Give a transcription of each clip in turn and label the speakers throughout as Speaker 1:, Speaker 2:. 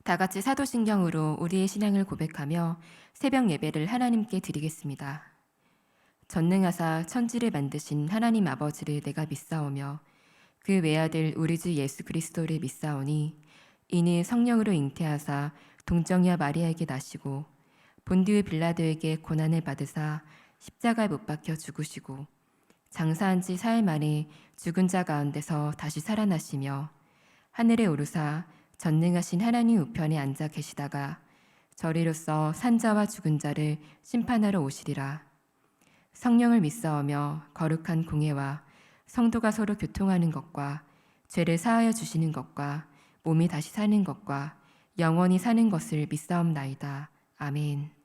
Speaker 1: 다 같이 사도신경으로 우리의 신앙을 고백하며 새벽 예배를 하나님께 드리겠습니다. 전능하사 천지를 만드신 하나님 아버지를 내가 믿사오며 그 외아들 우리 주 예수 그리스도를 믿사오니 이는 성령으로 잉태하사 동정녀 마리아에게 나시고 본디오 빌라도에게 고난을 받으사 십자가에 못 박혀 죽으시고 장사한 지 사흘 만에 죽은 자 가운데서 다시 살아나시며 하늘에 오르사 전능하신 하나님 우편에 앉아 계시다가 저리로서 산자와 죽은 자를 심판하러 오시리라. 성령을 믿사오며 거룩한 공예와 성도가 서로 교통하는 것과 죄를 사하여 주시는 것과 몸이 다시 사는 것과 영원히 사는 것을 믿사옵나이다. 아멘.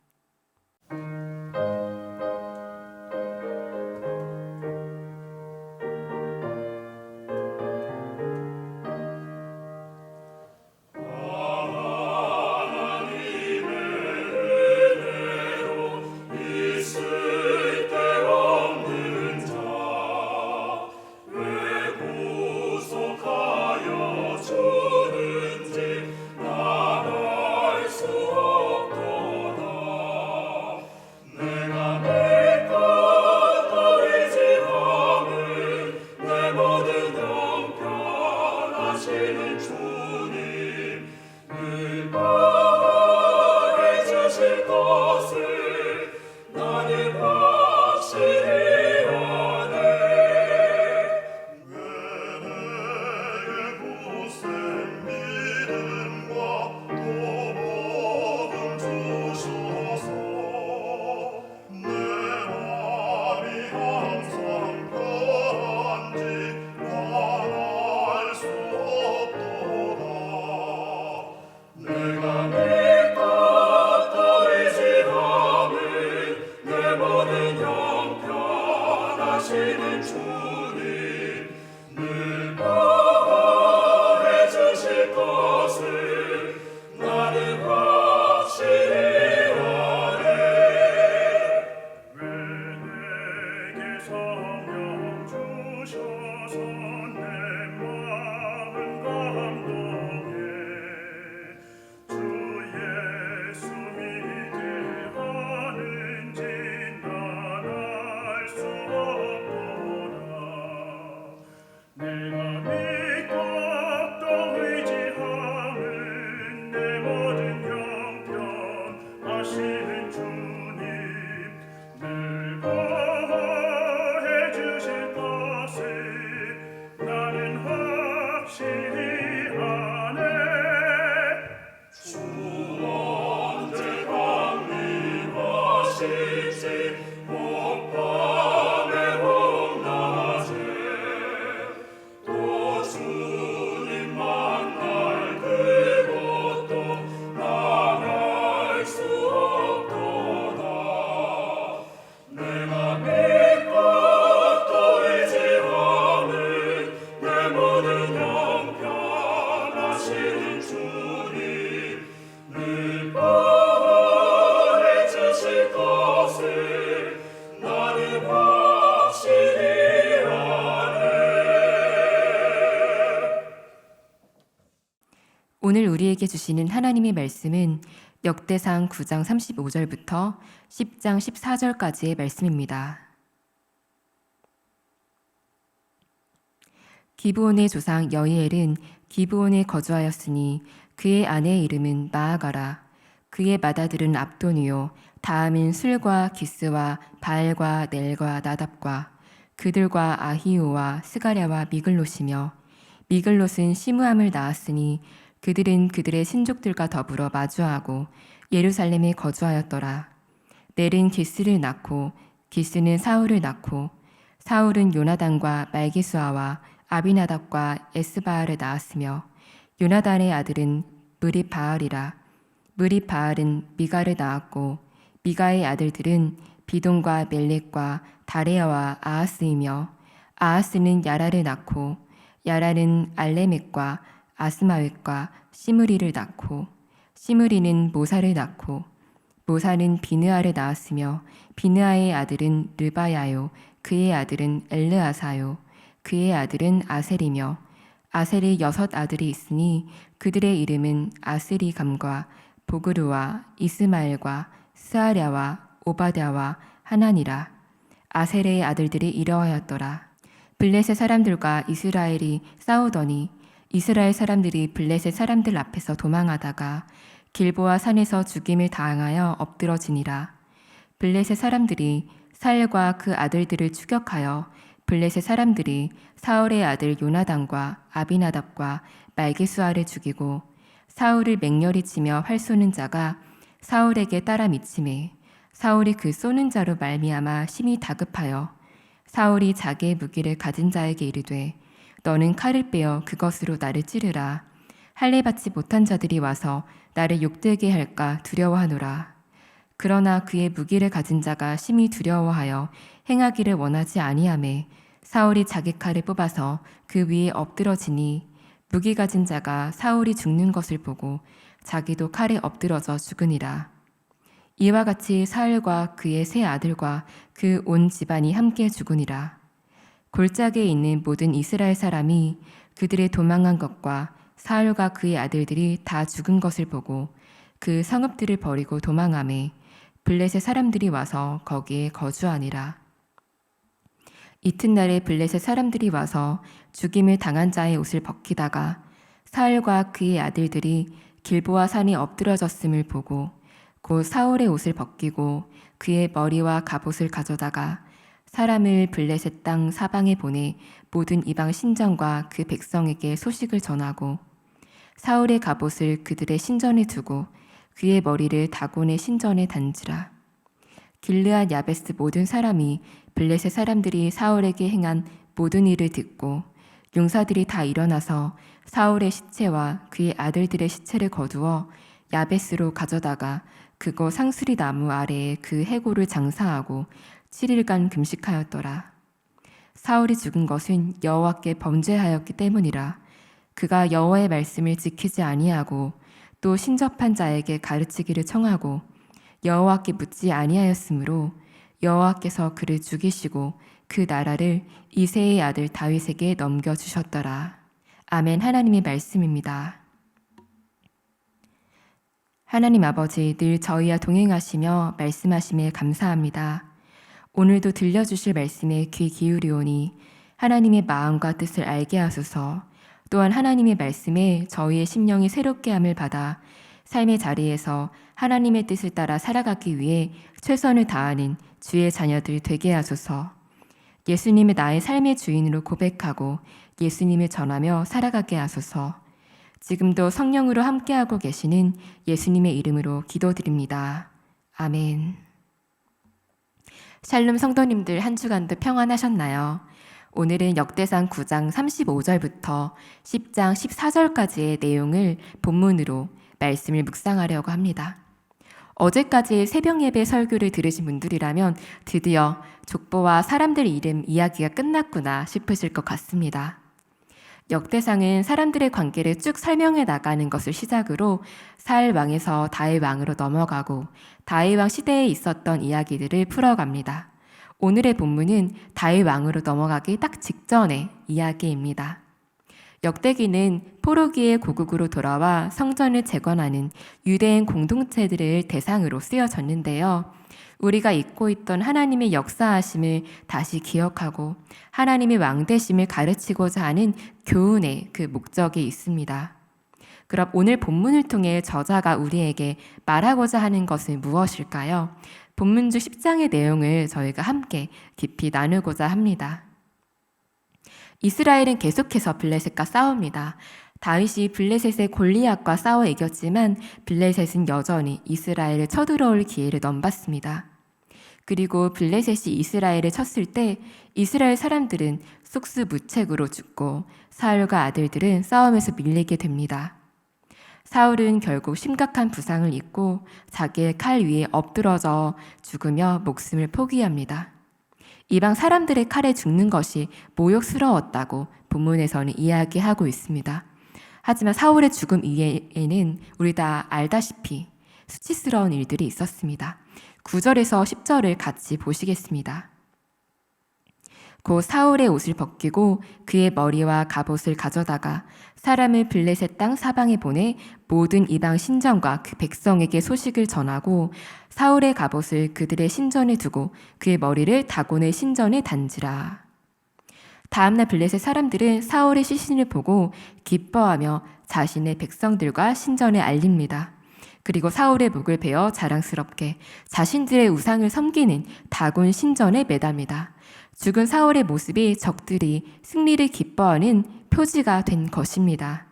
Speaker 1: 오늘 우리에게 주시는 하나님의 말씀은 역대상 9장 35절부터 10장 14절까지의 말씀입니다. 기브온의 조상 여이엘은 기브온에 거주하였으니 그의 아내의 이름은 마아가라. 그의 맏아들은 압돈이요 다음은 술과 기스와 바알과 넬과 나답과 그들과 아히오와 스가랴와 미글롯이며 미글롯은 시므함을 낳았으니 그들은 그들의 신족들과 더불어 마주하고 예루살렘에 거주하였더라. 넬은 기스를 낳고 기스는 사울을 낳고 사울은 요나단과 말기수아와 아비나답과 에스바알을 낳았으며 요나단의 아들은 무립바알이라. 무립바알은 미가를 낳았고 미가의 아들들은 비돈과 멜렉과 다레아와 아하스이며 아하스는 야라를 낳고 야라는 알레멕과 아스마웻과 시므리를 낳고 시므리는 모사를 낳고 모사는 비느아를 낳았으며 비느아의 아들은 르바야요 그의 아들은 엘르아사요 그의 아들은 아셀이며 아셀의 6 아들이 있으니 그들의 이름은 아스리감과 보그루와 이스마엘과 스아랴와 오바댜와 하나니라. 아셀의 아들들이 이러하였더라. 블레셋 사람들과 이스라엘이 싸우더니 이스라엘 사람들이 블레셋 사람들 앞에서 도망하다가 길보아 산에서 죽임을 당하여 엎드러지니라. 블레셋 사람들이 사엘과 그 아들들을 추격하여 블레셋 사람들이 사울의 아들 요나단과 아비나답과 말기수아를 죽이고 사울을 맹렬히 치며 활 쏘는 자가 사울에게 따라 미치매 사울이 그 쏘는 자로 말미암아 심히 다급하여 사울이 자기의 무기를 가진 자에게 이르되 너는 칼을 빼어 그것으로 나를 찌르라. 할례 받지 못한 자들이 와서 나를 욕되게 할까 두려워하노라. 그러나 그의 무기를 가진 자가 심히 두려워하여 행하기를 원하지 아니하매 사울이 자기 칼을 뽑아서 그 위에 엎드러지니 무기 가진 자가 사울이 죽는 것을 보고 자기도 칼에 엎드러져 죽으니라. 이와 같이 사울과 그의 세 아들과 그 온 집안이 함께 죽으니라. 골짜기에 있는 모든 이스라엘 사람이 그들의 도망한 것과 사울과 그의 아들들이 다 죽은 것을 보고 그 성읍들을 버리고 도망하매 블레셋 사람들이 와서 거기에 거주하니라. 이튿날에 블레셋 사람들이 와서 죽임을 당한 자의 옷을 벗기다가 사울과 그의 아들들이 길보아 산에 엎드러졌음을 보고 곧 사울의 옷을 벗기고 그의 머리와 갑옷을 가져다가 사람을 블레셋 땅 사방에 보내 모든 이방 신전과 그 백성에게 소식을 전하고 사울의 갑옷을 그들의 신전에 두고 그의 머리를 다곤의 신전에 단지라. 길르앗 야베스 모든 사람이 블레셋 사람들이 사울에게 행한 모든 일을 듣고 용사들이 다 일어나서 사울의 시체와 그의 아들들의 시체를 거두어 야베스로 가져다가 그곳 상수리 나무 아래에 그 해골을 장사하고 7일간 금식하였더라. 사울이 죽은 것은 여호와께 범죄하였기 때문이라. 그가 여호와의 말씀을 지키지 아니하고 또 신접한 자에게 가르치기를 청하고 여호와께 묻지 아니하였으므로 여호와께서 그를 죽이시고 그 나라를 이새의 아들 다윗에게 넘겨주셨더라. 아멘. 하나님의 말씀입니다. 하나님 아버지, 늘 저희와 동행하시며 말씀하심에 감사합니다. 오늘도 들려주실 말씀에 귀 기울이오니 하나님의 마음과 뜻을 알게 하소서. 또한 하나님의 말씀에 저희의 심령이 새롭게 함을 받아 삶의 자리에서 하나님의 뜻을 따라 살아가기 위해 최선을 다하는 주의 자녀들 되게 하소서. 예수님을 나의 삶의 주인으로 고백하고 예수님을 전하며 살아가게 하소서. 지금도 성령으로 함께하고 계시는 예수님의 이름으로 기도드립니다. 아멘. 샬롬 성도님들, 한 주간도 평안하셨나요? 오늘은 역대상 9장 35절부터 10장 14절까지의 내용을 본문으로 말씀을 묵상하려고 합니다. 어제까지 새벽 예배 설교를 들으신 분들이라면 드디어 족보와 사람들 이름 이야기가 끝났구나 싶으실 것 같습니다. 역대상은 사람들의 관계를 쭉 설명해 나가는 것을 시작으로 사울 왕에서 다윗 왕으로 넘어가고 다윗 왕 시대에 있었던 이야기들을 풀어갑니다. 오늘의 본문은 다윗 왕으로 넘어가기 딱 직전의 이야기입니다. 역대기는 포로기의 고국으로 돌아와 성전을 재건하는 유대인 공동체들을 대상으로 쓰여졌는데요. 우리가 잊고 있던 하나님의 역사하심을 다시 기억하고 하나님의 왕되심을 가르치고자 하는 교훈의 그 목적이 있습니다. 그럼 오늘 본문을 통해 저자가 우리에게 말하고자 하는 것은 무엇일까요? 본문주 10장의 내용을 저희가 함께 깊이 나누고자 합니다. 이스라엘은 계속해서 블레셋과 싸웁니다. 다윗이 블레셋의 골리앗과 싸워 이겼지만 블레셋은 여전히 이스라엘을 쳐들어올 기회를 넘봤습니다. 그리고 블레셋이 이스라엘을 쳤을 때 이스라엘 사람들은 속수무책으로 죽고 사울과 아들들은 싸움에서 밀리게 됩니다. 사울은 결국 심각한 부상을 입고 자기의 칼 위에 엎드러져 죽으며 목숨을 포기합니다. 이방 사람들의 칼에 죽는 것이 모욕스러웠다고 본문에서는 이야기하고 있습니다. 하지만 사울의 죽음 이외에는 우리 다 알다시피 수치스러운 일들이 있었습니다. 9절에서 10절을 같이 보시겠습니다. 곧 사울의 옷을 벗기고 그의 머리와 갑옷을 가져다가 사람을 블레셋 땅 사방에 보내 모든 이방 신전과 그 백성에게 소식을 전하고 사울의 갑옷을 그들의 신전에 두고 그의 머리를 다곤의 신전에 단지라. 다음날 블레셋 사람들은 사울의 시신을 보고 기뻐하며 자신의 백성들과 신전에 알립니다. 그리고 사울의 목을 베어 자랑스럽게 자신들의 우상을 섬기는 다곤 신전에 매답니다. 죽은 사울의 모습이 적들이 승리를 기뻐하는 표지가 된 것입니다.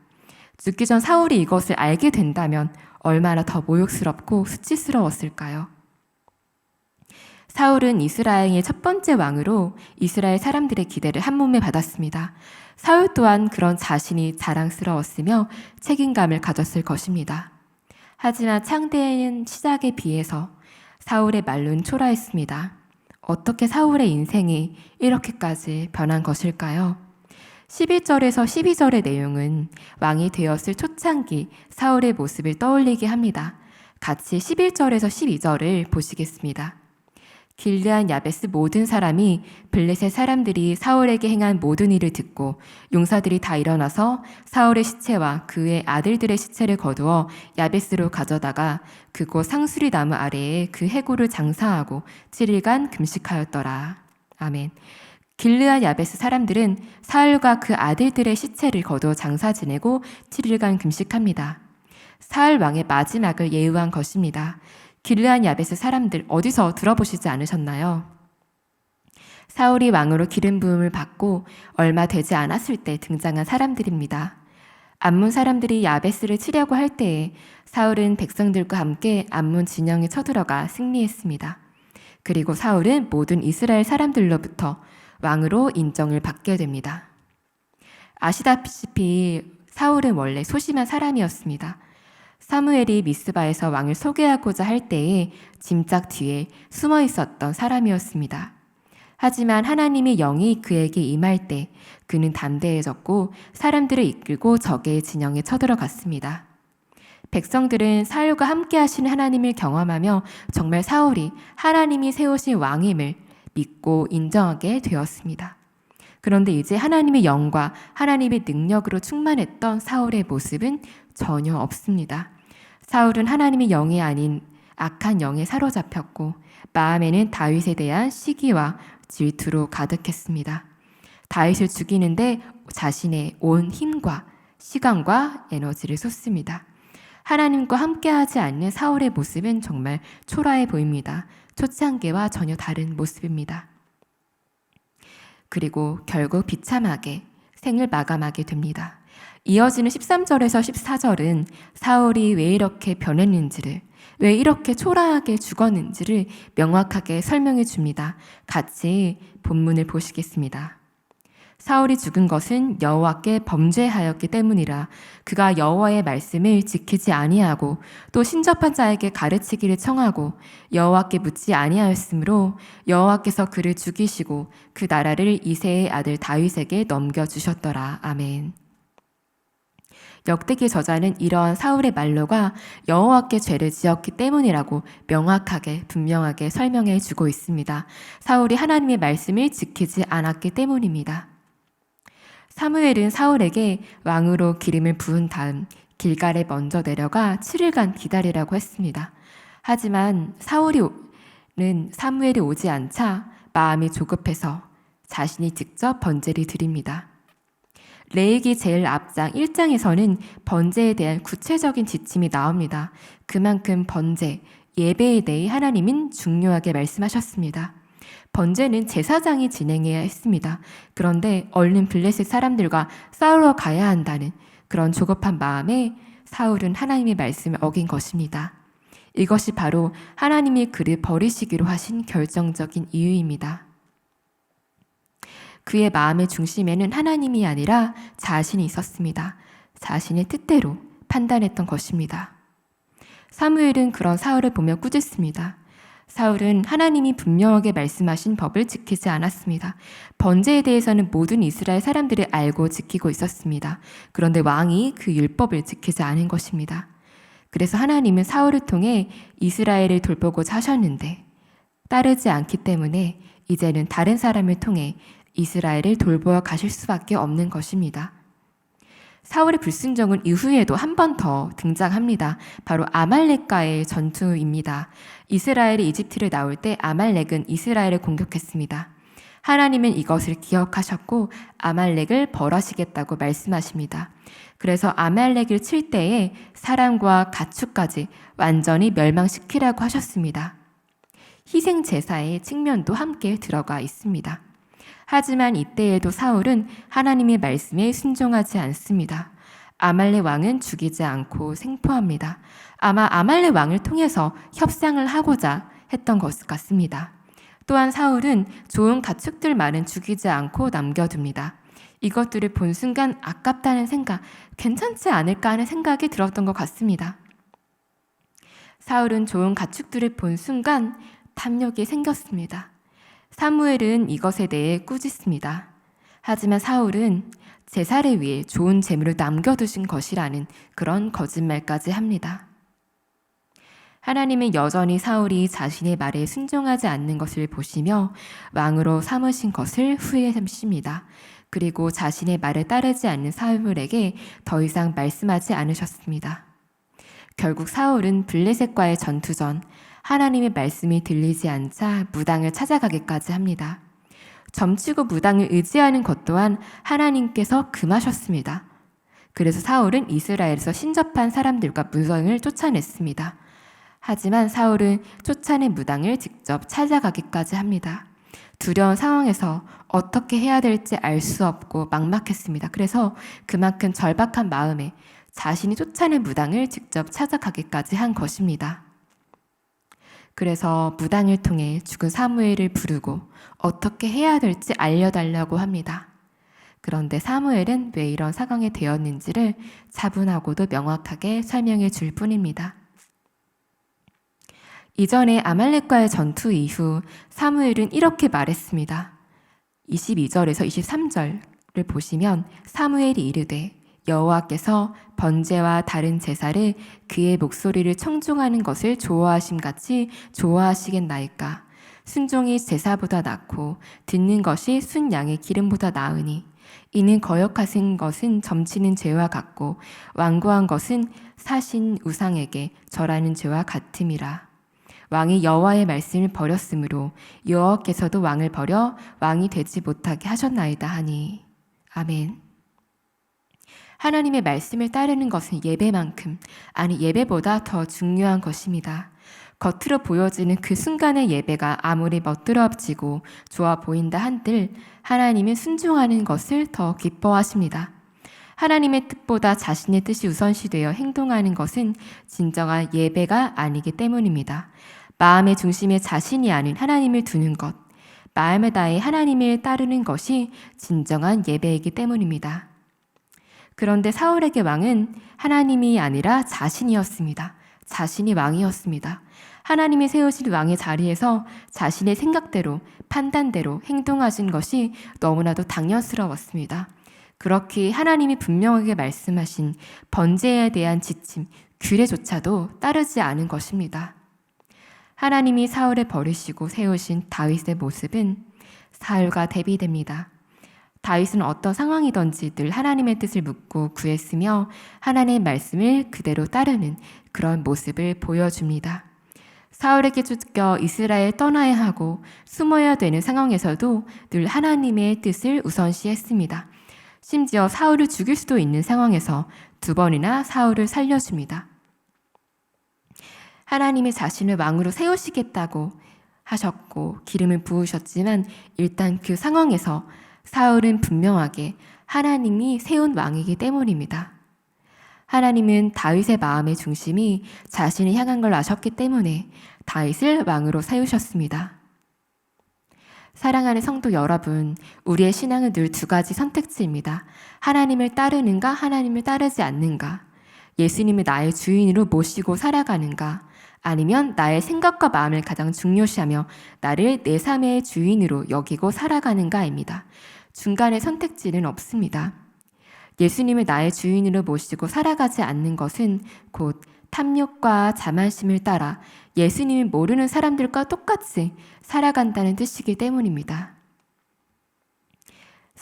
Speaker 1: 죽기 전 사울이 이것을 알게 된다면 얼마나 더 모욕스럽고 수치스러웠을까요? 사울은 이스라엘의 첫 번째 왕으로 이스라엘 사람들의 기대를 한몸에 받았습니다. 사울 또한 그런 자신이 자랑스러웠으며 책임감을 가졌을 것입니다. 하지만 창대한 시작에 비해서 사울의 말로는 초라했습니다. 어떻게 사울의 인생이 이렇게까지 변한 것일까요? 11절에서 12절의 내용은 왕이 되었을 초창기 사울의 모습을 떠올리게 합니다. 같이 11절에서 12절을 보시겠습니다. 길르한 야베스 모든 사람이 블레셋 사람들이 사울에게 행한 모든 일을 듣고 용사들이 다 일어나서 사울의 시체와 그의 아들들의 시체를 거두어 야베스로 가져다가 그곳 상수리 나무 아래에 그 해골을 장사하고 7일간 금식하였더라. 아멘. 길르한 야베스 사람들은 사울과 그 아들들의 시체를 거두어 장사 지내고 7일간 금식합니다. 사울 왕의 마지막을 예우한 것입니다. 길르한 야베스 사람들 어디서 들어보시지 않으셨나요? 사울이 왕으로 기름 부음을 받고 얼마 되지 않았을 때 등장한 사람들입니다. 암몬 사람들이 야베스를 치려고 할 때에 사울은 백성들과 함께 암몬 진영에 쳐들어가 승리했습니다. 그리고 사울은 모든 이스라엘 사람들로부터 왕으로 인정을 받게 됩니다. 아시다시피 사울은 원래 소심한 사람이었습니다. 사무엘이 미스바에서 왕을 소개하고자 할 때에 짐짝 뒤에 숨어 있었던 사람이었습니다. 하지만 하나님의 영이 그에게 임할 때 그는 담대해졌고 사람들을 이끌고 적의 진영에 쳐들어갔습니다. 백성들은 사울과 함께 하시는 하나님을 경험하며 정말 사울이 하나님이 세우신 왕임을 믿고 인정하게 되었습니다. 그런데 이제 하나님의 영과 하나님의 능력으로 충만했던 사울의 모습은 전혀 없습니다. 사울은 하나님의 영이 아닌 악한 영에 사로잡혔고 마음에는 다윗에 대한 시기와 질투로 가득했습니다. 다윗을 죽이는데 자신의 온 힘과 시간과 에너지를 쏟습니다. 하나님과 함께하지 않는 사울의 모습은 정말 초라해 보입니다. 초창기와 전혀 다른 모습입니다. 그리고 결국 비참하게 생을 마감하게 됩니다. 이어지는 13절에서 14절은 사울이 왜 이렇게 변했는지를, 왜 이렇게 초라하게 죽었는지를 명확하게 설명해 줍니다. 같이 본문을 보시겠습니다. 사울이 죽은 것은 여호와께 범죄하였기 때문이라. 그가 여호와의 말씀을 지키지 아니하고 또 신접한 자에게 가르치기를 청하고 여호와께 묻지 아니하였으므로 여호와께서 그를 죽이시고 그 나라를 이새의 아들 다윗에게 넘겨주셨더라. 아멘. 역대기 저자는 이러한 사울의 말로가 여호와께 죄를 지었기 때문이라고 명확하게 분명하게 설명해 주고 있습니다. 사울이 하나님의 말씀을 지키지 않았기 때문입니다. 사무엘은 사울에게 왕으로 기름을 부은 다음 길갈에 먼저 내려가 7일간 기다리라고 했습니다. 하지만 사무엘이 오지 않자 마음이 조급해서 자신이 직접 번제를 드립니다. 레위기 제일 앞장 1장에서는 번제에 대한 구체적인 지침이 나옵니다. 그만큼 번제, 예배에 대해 하나님은 중요하게 말씀하셨습니다. 번제는 제사장이 진행해야 했습니다. 그런데 얼른 블레셋 사람들과 싸우러 가야 한다는 그런 조급한 마음에 사울은 하나님의 말씀을 어긴 것입니다. 이것이 바로 하나님이 그를 버리시기로 하신 결정적인 이유입니다. 그의 마음의 중심에는 하나님이 아니라 자신이 있었습니다. 자신의 뜻대로 판단했던 것입니다. 사무엘은 그런 사울을 보며 꾸짖습니다. 사울은 하나님이 분명하게 말씀하신 법을 지키지 않았습니다. 번제에 대해서는 모든 이스라엘 사람들이 알고 지키고 있었습니다. 그런데 왕이 그 율법을 지키지 않은 것입니다. 그래서 하나님은 사울을 통해 이스라엘을 돌보고자 하셨는데 따르지 않기 때문에 이제는 다른 사람을 통해 이스라엘을 돌보아 가실 수밖에 없는 것입니다. 사울의 불순종은 이후에도 한 번 더 등장합니다. 바로 아말렉과의 전투입니다. 이스라엘이 이집트를 나올 때 아말렉은 이스라엘을 공격했습니다. 하나님은 이것을 기억하셨고 아말렉을 벌하시겠다고 말씀하십니다. 그래서 아말렉을 칠 때에 사람과 가축까지 완전히 멸망시키라고 하셨습니다. 희생 제사의 측면도 함께 들어가 있습니다. 하지만 이때에도 사울은 하나님의 말씀에 순종하지 않습니다. 아말렉 왕은 죽이지 않고 생포합니다. 아마 아말렉 왕을 통해서 협상을 하고자 했던 것 같습니다. 또한 사울은 좋은 가축들만은 죽이지 않고 남겨둡니다. 이것들을 본 순간 아깝다는 생각, 괜찮지 않을까 하는 생각이 들었던 것 같습니다. 사울은 좋은 가축들을 본 순간 탐욕이 생겼습니다. 사무엘은 이것에 대해 꾸짖습니다. 하지만 사울은 제사를 위해 좋은 재물을 남겨두신 것이라는 그런 거짓말까지 합니다. 하나님은 여전히 사울이 자신의 말에 순종하지 않는 것을 보시며 왕으로 삼으신 것을 후회하십니다. 그리고 자신의 말을 따르지 않는 사울에게 더 이상 말씀하지 않으셨습니다. 결국 사울은 블레셋과의 전투 전 하나님의 말씀이 들리지 않자 무당을 찾아가기까지 합니다. 점치고 무당을 의지하는 것 또한 하나님께서 금하셨습니다. 그래서 사울은 이스라엘에서 신접한 사람들과 무당을 쫓아냈습니다. 하지만 사울은 쫓아낸 무당을 직접 찾아가기까지 합니다. 두려운 상황에서 어떻게 해야 될지 알 수 없고 막막했습니다. 그래서 그만큼 절박한 마음에 자신이 쫓아낸 무당을 직접 찾아가기까지 한 것입니다. 그래서 무당을 통해 죽은 사무엘을 부르고 어떻게 해야 될지 알려달라고 합니다. 그런데 사무엘은 왜 이런 상황이 되었는지를 차분하고도 명확하게 설명해 줄 뿐입니다. 이전에 아말렉과의 전투 이후 사무엘은 이렇게 말했습니다. 22절에서 23절을 보시면 사무엘이 이르되 여호와께서 번제와 다른 제사를 그의 목소리를 청중하는 것을 좋아하심같이 좋아하시겠나이까. 순종이 제사보다 낫고 듣는 것이 순 양의 기름보다 나으니 이는 거역하신 것은 점치는 죄와 같고 완고한 것은 사신 우상에게 절하는 죄와 같음이라. 왕이 여호와의 말씀을 버렸으므로 여호와께서도 왕을 버려 왕이 되지 못하게 하셨나이다 하니. 아멘. 하나님의 말씀을 따르는 것은 예배만큼, 아니 예배보다 더 중요한 것입니다. 겉으로 보여지는 그 순간의 예배가 아무리 멋들어지고 좋아 보인다 한들 하나님은 순종하는 것을 더 기뻐하십니다. 하나님의 뜻보다 자신의 뜻이 우선시되어 행동하는 것은 진정한 예배가 아니기 때문입니다. 마음의 중심에 자신이 아닌 하나님을 두는 것, 마음을 다해 하나님을 따르는 것이 진정한 예배이기 때문입니다. 그런데 사울에게 왕은 하나님이 아니라 자신이었습니다. 자신이 왕이었습니다. 하나님이 세우신 왕의 자리에서 자신의 생각대로, 판단대로 행동하신 것이 너무나도 당연스러웠습니다. 그렇게 하나님이 분명하게 말씀하신 번제에 대한 지침, 규례조차도 따르지 않은 것입니다. 하나님이 사울을 버리시고 세우신 다윗의 모습은 사울과 대비됩니다. 다윗은 어떤 상황이든지 늘 하나님의 뜻을 묻고 구했으며 하나님의 말씀을 그대로 따르는 그런 모습을 보여줍니다. 사울에게 쫓겨 이스라엘 떠나야 하고 숨어야 되는 상황에서도 늘 하나님의 뜻을 우선시했습니다. 심지어 사울을 죽일 수도 있는 상황에서 2번이나 사울을 살려줍니다. 하나님이 자신을 왕으로 세우시겠다고 하셨고 기름을 부으셨지만 일단 그 상황에서 사울은 분명하게 하나님이 세운 왕이기 때문입니다. 하나님은 다윗의 마음의 중심이 자신을 향한 걸 아셨기 때문에 다윗을 왕으로 세우셨습니다. 사랑하는 성도 여러분, 우리의 신앙은 늘 2가지 선택지입니다. 하나님을 따르는가, 하나님을 따르지 않는가. 예수님을 나의 주인으로 모시고 살아가는가, 아니면 나의 생각과 마음을 가장 중요시하며 나를 내 삶의 주인으로 여기고 살아가는가입니다. 중간에 선택지는 없습니다. 예수님을 나의 주인으로 모시고 살아가지 않는 것은 곧 탐욕과 자만심을 따라 예수님을 모르는 사람들과 똑같이 살아간다는 뜻이기 때문입니다.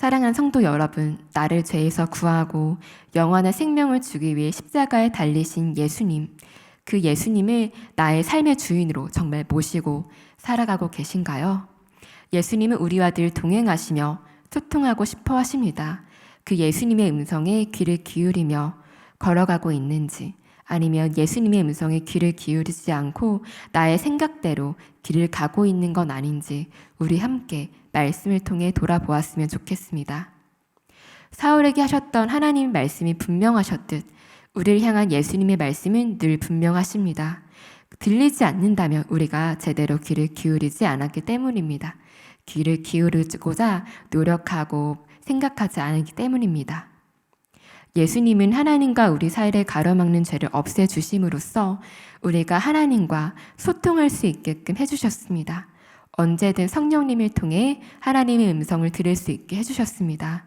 Speaker 1: 사랑하는 성도 여러분, 나를 죄에서 구하고 영원한 생명을 주기 위해 십자가에 달리신 예수님, 그 예수님을 나의 삶의 주인으로 정말 모시고 살아가고 계신가요? 예수님은 우리와 늘 동행하시며 소통하고 싶어 하십니다. 그 예수님의 음성에 귀를 기울이며 걸어가고 있는지, 아니면 예수님의 음성에 귀를 기울이지 않고 나의 생각대로 길을 가고 있는 건 아닌지 우리 함께 말씀을 통해 돌아보았으면 좋겠습니다. 사울에게 하셨던 하나님의 말씀이 분명하셨듯 우리를 향한 예수님의 말씀은 늘 분명하십니다. 들리지 않는다면 우리가 제대로 귀를 기울이지 않았기 때문입니다. 귀를 기울이고자 노력하고 생각하지 않기 때문입니다. 예수님은 하나님과 우리 사이를 가로막는 죄를 없애주심으로써 우리가 하나님과 소통할 수 있게끔 해주셨습니다. 언제든 성령님을 통해 하나님의 음성을 들을 수 있게 해주셨습니다.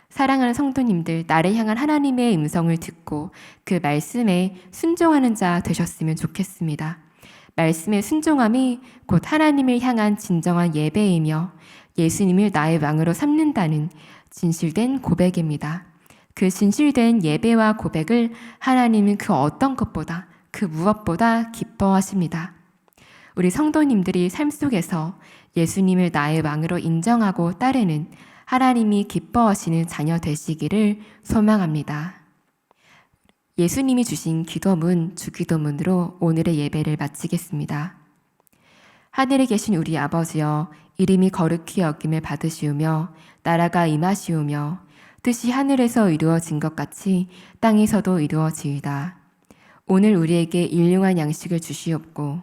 Speaker 1: 사랑하는 성도님들, 나를 향한 하나님의 음성을 듣고 그 말씀에 순종하는 자 되셨으면 좋겠습니다. 말씀의 순종함이 곧 하나님을 향한 진정한 예배이며 예수님을 나의 왕으로 삼는다는 진실된 고백입니다. 그 진실된 예배와 고백을 하나님은 그 어떤 것보다, 그 무엇보다 기뻐하십니다. 우리 성도님들이 삶 속에서 예수님을 나의 왕으로 인정하고 따르는 하나님이 기뻐하시는 자녀 되시기를 소망합니다. 예수님이 주신 기도문, 주기도문으로 오늘의 예배를 마치겠습니다. 하늘에 계신 우리 아버지여, 이름이 거룩히 여김을 받으시오며 나라가 임하시오며 뜻이 하늘에서 이루어진 것 같이 땅에서도 이루어지이다. 오늘 우리에게 일용할 양식을 주시옵고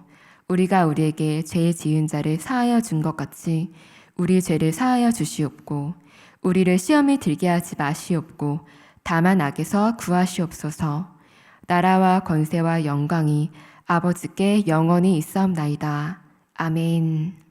Speaker 1: 우리가 우리에게 죄 지은 자를 사하여 준 것 같이 우리 죄를 사하여 주시옵고 우리를 시험에 들게 하지 마시옵고 다만 악에서 구하시옵소서. 나라와 권세와 영광이 아버지께 영원히 있사옵나이다. 아멘.